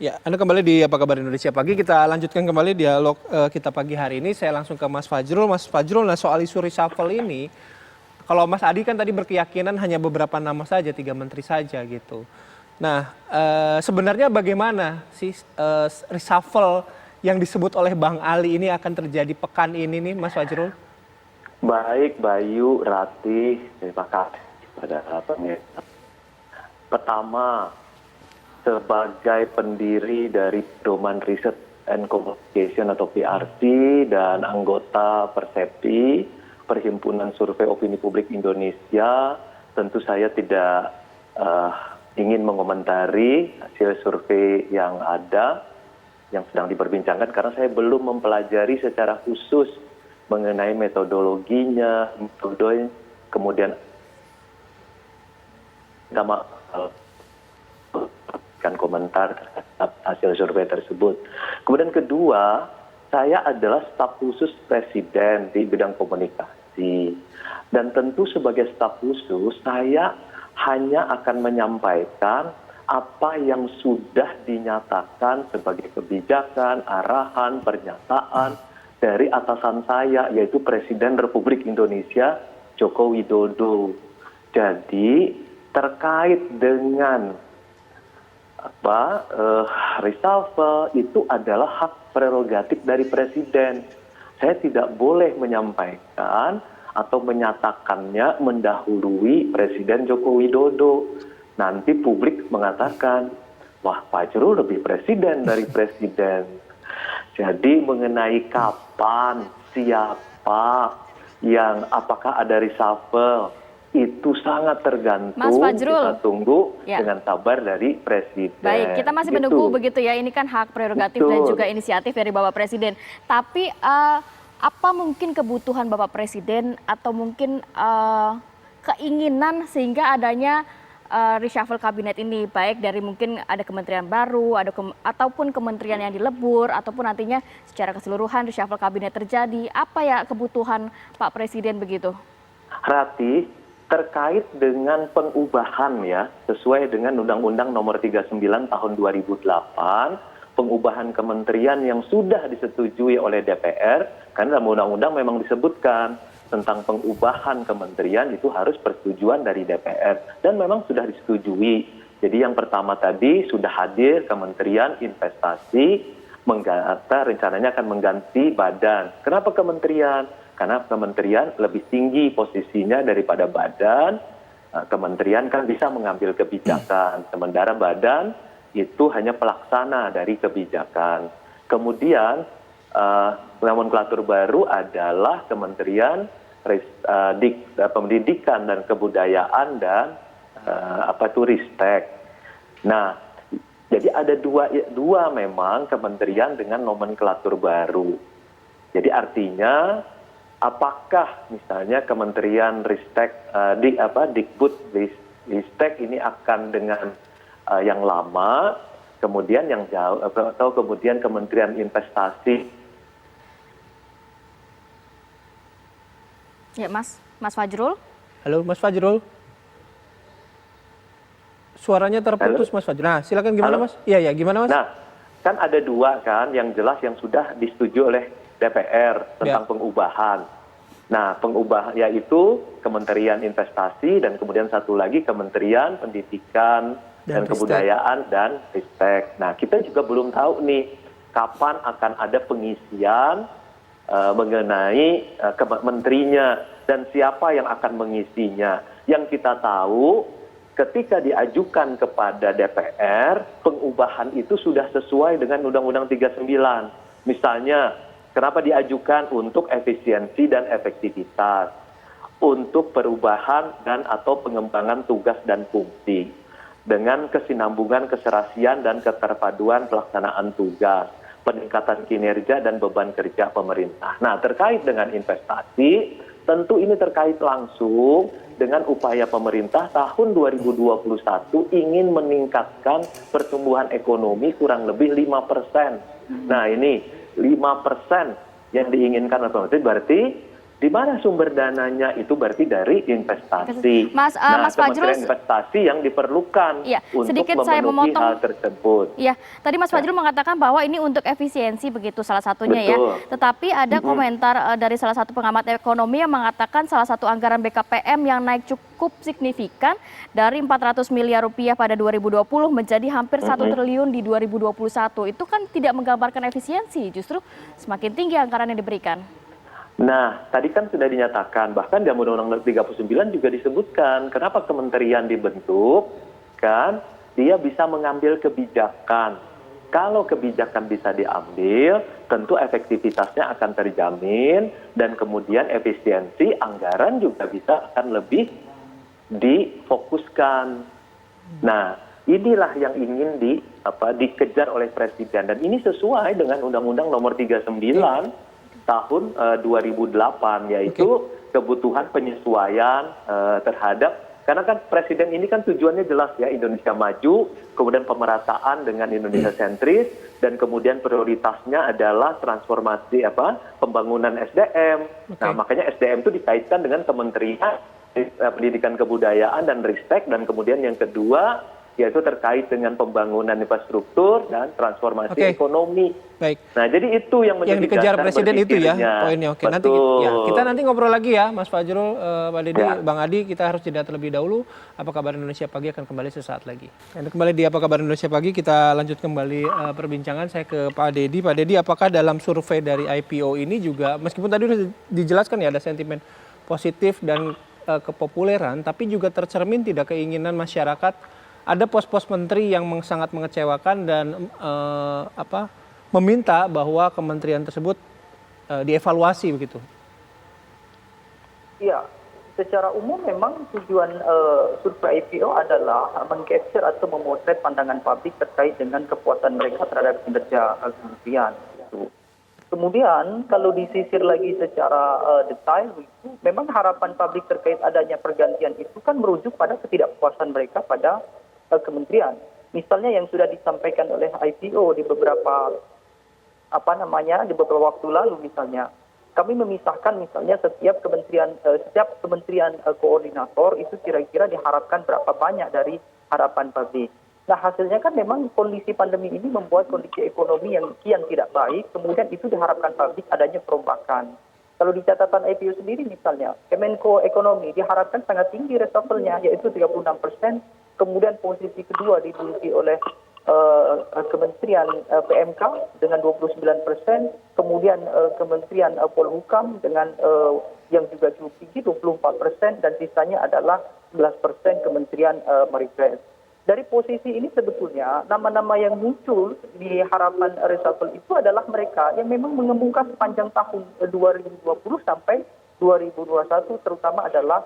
Ya, Anda kembali di Apa Kabar Indonesia Pagi. Kita lanjutkan kembali dialog kita pagi hari ini. Saya langsung ke Mas Fajrul. Mas Fajrul, nah soal isu reshuffle ini, kalau Mas Adi kan tadi berkeyakinan hanya beberapa nama saja, 3 menteri saja gitu. Nah, sebenarnya bagaimana sih reshuffle yang disebut oleh Bang Ali ini akan terjadi pekan ini nih, Mas Fajrul? Baik, Bayu, Ratih, terima kasih pada pemirsa. Pertama, sebagai pendiri dari Pedoman Research and Communication atau PRC dan anggota Persepsi, Perhimpunan Survei Opini Publik Indonesia, tentu saya tidak ingin mengomentari hasil survei yang ada, yang sedang diperbincangkan, karena saya belum mempelajari secara khusus mengenai metodologinya, metode, kemudian kan komentar terhadap hasil survei tersebut. Kemudian kedua, saya adalah staf khusus Presiden di bidang komunikasi. Dan tentu sebagai staf khusus, saya hanya akan menyampaikan apa yang sudah dinyatakan sebagai kebijakan, arahan, pernyataan dari atasan saya, yaitu Presiden Republik Indonesia Joko Widodo. Jadi terkait dengan reshuffle itu adalah hak prerogatif dari Presiden. Saya tidak boleh menyampaikan atau menyatakannya mendahului Presiden Joko Widodo. Nanti publik mengatakan, wah Fajrul lebih presiden dari presiden. Jadi mengenai kapan, siapa, yang apakah ada reshuffle, itu sangat tergantung, Mas Fajrul, kita tunggu dengan sabar dari Presiden. Baik, kita masih menunggu begitu ya, ini kan hak prerogatif dan juga inisiatif dari Bapak Presiden. Tapi apa mungkin kebutuhan Bapak Presiden atau mungkin keinginan sehingga adanya reshuffle kabinet ini, baik dari mungkin ada kementerian baru, ataupun kementerian yang dilebur, ataupun nantinya secara keseluruhan reshuffle kabinet terjadi. Apa ya kebutuhan Pak Presiden begitu? Ratih, terkait dengan pengubahan ya, sesuai dengan Undang-Undang Nomor 39 Tahun 2008, pengubahan kementerian yang sudah disetujui oleh DPR, karena dalam undang-undang memang disebutkan tentang pengubahan kementerian itu harus persetujuan dari DPR, dan memang sudah disetujui. Jadi yang pertama tadi sudah hadir Kementerian Investasi, rencananya akan mengganti badan. Kenapa kementerian? Karena kementerian lebih tinggi posisinya daripada badan. Kementerian kan bisa mengambil kebijakan, sementara badan itu hanya pelaksana dari kebijakan. Kemudian nomenklatur baru adalah Kementerian Pendidikan dan Kebudayaan dan Ristek. Nah, jadi ada dua memang kementerian dengan nomenklatur baru. Jadi artinya, apakah misalnya Kementerian Ristek, Dikbud Ristek ini akan dengan yang lama, kemudian yang jauh, atau kemudian Kementerian Investasi. Ya, Mas Fajrul. Halo, Mas Fajrul. Suaranya terputus. Halo? Mas Fajrul. Nah, silakan gimana, Halo? Mas? Iya, gimana, Mas? Nah, kan ada dua kan, yang jelas yang sudah disetujui oleh DPR tentang pengubahan. Nah, pengubahan yaitu Kementerian Investasi dan kemudian satu lagi Kementerian Pendidikan dan Kebudayaan dan Ristek. Nah, kita juga belum tahu nih kapan akan ada pengisian mengenai menterinya dan siapa yang akan mengisinya. Yang kita tahu ketika diajukan kepada DPR, pengubahan itu sudah sesuai dengan Undang-Undang 39. Misalnya, kenapa diajukan? Untuk efisiensi dan efektivitas, untuk perubahan dan atau pengembangan tugas dan fungsi, dengan kesinambungan, keserasian, dan keterpaduan pelaksanaan tugas, peningkatan kinerja dan beban kerja pemerintah. Nah, terkait dengan investasi, tentu ini terkait langsung dengan upaya pemerintah tahun 2021 ingin meningkatkan pertumbuhan ekonomi kurang lebih 5%. Nah, ini 5% yang diinginkan oleh pemerintah, berarti Di mana sumber dananya itu berarti dari investasi. Mas Fajrul, Kementerian Investasi yang diperlukan ya, untuk sedikit saya memenuhi memotong. hal tersebut. Ya, tadi Mas Fajrul mengatakan bahwa ini untuk efisiensi begitu salah satunya. Betul. Ya. Tetapi ada komentar dari salah satu pengamat ekonomi yang mengatakan salah satu anggaran BKPM yang naik cukup signifikan dari 400 miliar rupiah pada 2020 menjadi hampir 1 triliun di 2021. Itu kan tidak menggambarkan efisiensi, justru semakin tinggi anggaran yang diberikan. Nah, tadi kan sudah dinyatakan, bahkan dalam Undang-Undang 39 juga disebutkan, kenapa kementerian dibentuk, kan, dia bisa mengambil kebijakan. Kalau kebijakan bisa diambil, tentu efektivitasnya akan terjamin, dan kemudian efisiensi anggaran juga bisa akan lebih difokuskan. Nah, inilah yang ingin dikejar oleh Presiden, dan ini sesuai dengan Undang-Undang Nomor 39 tahun 2008, yaitu kebutuhan penyesuaian terhadap, karena kan Presiden ini kan tujuannya jelas ya, Indonesia maju, kemudian pemerataan dengan Indonesia sentris, dan kemudian prioritasnya adalah transformasi pembangunan SDM. Nah, makanya SDM itu dikaitkan dengan Kementerian Pendidikan Kebudayaan dan Ristek, dan kemudian yang kedua yaitu terkait dengan pembangunan infrastruktur dan transformasi ekonomi. Baik. Nah, jadi itu yang menjadi dikejar dasar Presiden itu ya poinnya. Oke, nanti kita nanti ngobrol lagi ya, Mas Fajrul, Pak Dedy, Bang Adi. Kita harus jeda terlebih dahulu. Apa kabar Indonesia Pagi akan kembali sesaat lagi. Dan kembali di Apa Kabar Indonesia Pagi, kita lanjut kembali perbincangan. Saya ke Pak Dedy. Pak Dedy, apakah dalam survei dari IPO ini juga, meskipun tadi sudah dijelaskan ya ada sentimen positif dan kepopuleran, tapi juga tercermin tidak keinginan masyarakat, ada pos-pos menteri yang sangat mengecewakan dan meminta bahwa kementerian tersebut dievaluasi begitu. Iya, secara umum memang tujuan survei IPO adalah mengcapture atau memotret pandangan publik terkait dengan kepuasan mereka terhadap kinerja kementerian. Kemudian kalau disisir lagi secara detail, memang harapan publik terkait adanya pergantian itu kan merujuk pada ketidakpuasan mereka pada kementerian. Misalnya yang sudah disampaikan oleh IPO di beberapa waktu lalu misalnya, kami memisahkan misalnya setiap kementerian koordinator itu kira-kira diharapkan berapa banyak dari harapan publik. Nah, hasilnya kan memang kondisi pandemi ini membuat kondisi ekonomi yang kian tidak baik, kemudian itu diharapkan publik adanya perombakan. Kalau di catatan IPO sendiri misalnya, Kemenko Ekonomi diharapkan sangat tinggi reshuffle-nya, yaitu 36%. Kemudian posisi kedua diduduki oleh Kementerian PMK dengan 29%, kemudian Kementerian Polhukam dengan yang juga cukup tinggi 24%, dan sisanya adalah 11% Kementerian Marifest. Dari posisi ini sebetulnya nama-nama yang muncul di harapan reshuffle itu adalah mereka yang memang mengemuka sepanjang tahun 2020 sampai 2021, terutama adalah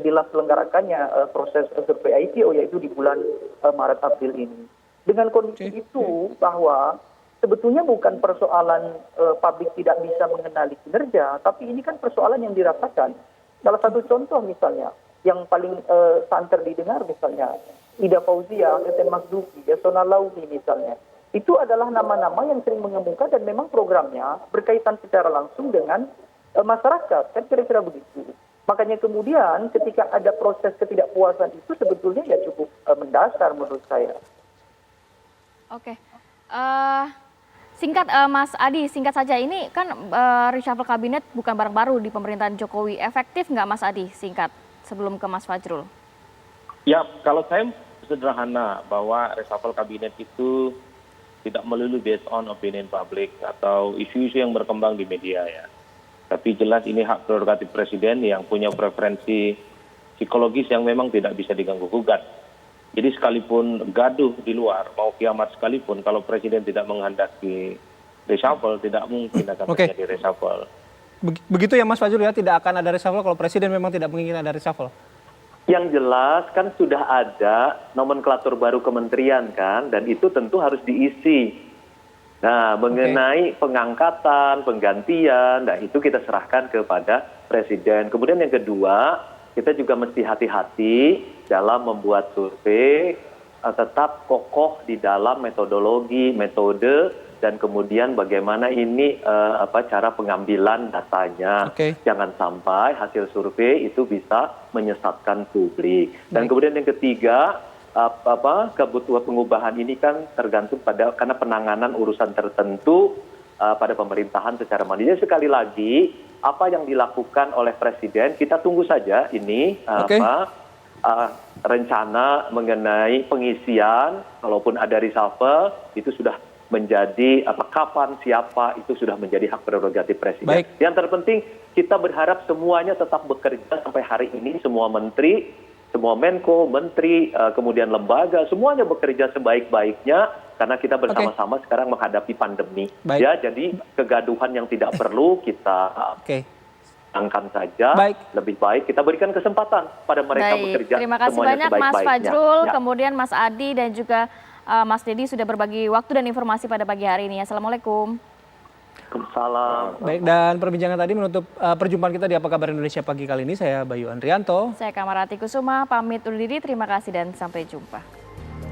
diselenggarakannya proses survei IPO, yaitu di bulan Maret April ini. Dengan kondisi itu bahwa sebetulnya bukan persoalan publik tidak bisa mengenali kinerja, tapi ini kan persoalan yang dirasakan. Salah satu contoh misalnya yang paling santer didengar misalnya Ida Fauzia, Teten Masduki, Yasona Lauli misalnya. Itu adalah nama-nama yang sering mengemuka dan memang programnya berkaitan secara langsung dengan masyarakat, kan kira-kira begitu. Makanya kemudian ketika ada proses ketidakpuasan itu sebetulnya ya cukup mendasar menurut saya. Oke, singkat Mas Adi, singkat saja, ini kan reshuffle kabinet bukan barang baru di pemerintahan Jokowi. Efektif nggak Mas Adi, singkat sebelum ke Mas Fajrul? Ya, kalau saya sederhana bahwa reshuffle kabinet itu tidak melulu based on opinion public atau isu-isu yang berkembang di media ya. Tapi jelas ini hak prerogatif Presiden yang punya preferensi psikologis yang memang tidak bisa diganggu-gugat. Jadi sekalipun gaduh di luar, mau kiamat sekalipun, kalau Presiden tidak menghendaki reshuffle, tidak mungkin akan terjadi reshuffle. Begitu ya Mas Fajrul ya, tidak akan ada reshuffle kalau Presiden memang tidak menginginkan ada reshuffle? Yang jelas kan sudah ada nomenklatur baru kementerian kan, dan itu tentu harus diisi. Nah, mengenai pengangkatan, penggantian, nah itu kita serahkan kepada Presiden. Kemudian yang kedua, kita juga mesti hati-hati dalam membuat survei, tetap kokoh di dalam metodologi, metode, dan kemudian bagaimana ini cara pengambilan datanya. Oke. Jangan sampai hasil survei itu bisa menyesatkan publik. Dan kemudian yang ketiga, kebutuhan pengubahan ini kan tergantung karena penanganan urusan tertentu pada pemerintahan secara mandiri. Sekali lagi, apa yang dilakukan oleh Presiden, kita tunggu saja ini rencana mengenai pengisian, kalaupun ada reshuffle, itu sudah menjadi kapan, siapa, itu sudah menjadi hak prerogatif Presiden. Baik. Yang terpenting, kita berharap semuanya tetap bekerja sampai hari ini, semua menteri, semua Menko, menteri, kemudian lembaga, semuanya bekerja sebaik-baiknya, karena kita bersama-sama sekarang menghadapi pandemi. Baik. Ya, jadi kegaduhan yang tidak perlu kita angkat saja. Baik. Lebih baik kita berikan kesempatan pada mereka bekerja. Terima kasih semuanya banyak Mas sebaik-baiknya. Fajrul, Ya. kemudian Mas Adi dan juga Mas Dedi sudah berbagi waktu dan informasi pada pagi hari ini. Assalamualaikum. Salam. Baik, dan perbincangan tadi menutup perjumpaan kita di Apa Kabar Indonesia pagi kali ini. Saya Bayu Andrianto. Saya Kamarati Kusuma, pamit undur diri. Terima kasih dan sampai jumpa.